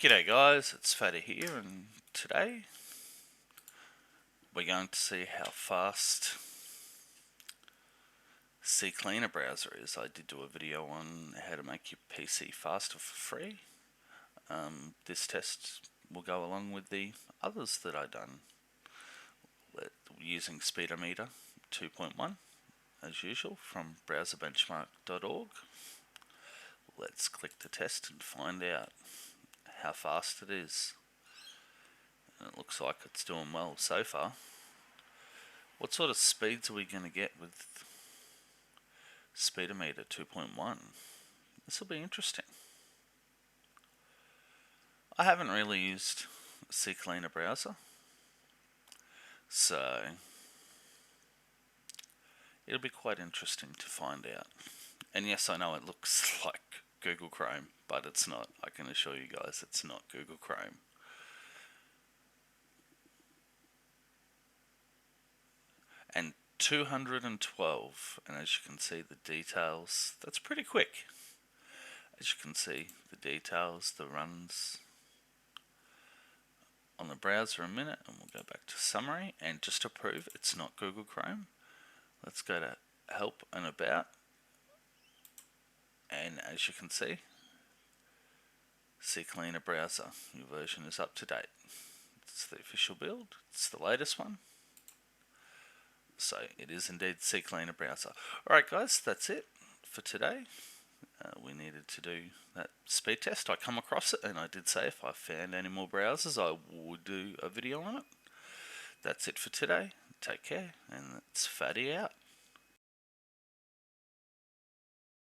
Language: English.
G'day guys, it's Fatty here, and today we're going to see how fast CCleaner browser is. I did do a video on how to make your PC faster for free. This test will go along with the others that I've done using Speedometer 2.1 as usual from browserbenchmark.org. Let's click the test and find out how fast it is. And it looks like it's doing well so far. What sort of speeds are we going to get with Speedometer 2.1? This will be interesting. I haven't really used CCleaner browser, so it'll be quite interesting to find out. And yes, I know it looks like Google Chrome, but it's not. I can assure you guys it's not Google Chrome. And 212, and as you can see the details, that's pretty quick. As you can see the details, the runs on the browser a minute, and we'll go back to summary. And just to prove it's not Google Chrome, let's go to help and about, and as you can see, CCleaner browser, your version is up to date. It's the official build, it's the latest one. So it is indeed CCleaner browser. Alright guys, that's it for today. We needed to do that speed test. I come across it and I did say if I found any more browsers I would do a video on it. That's it for today. Take care, and it's Fatty out.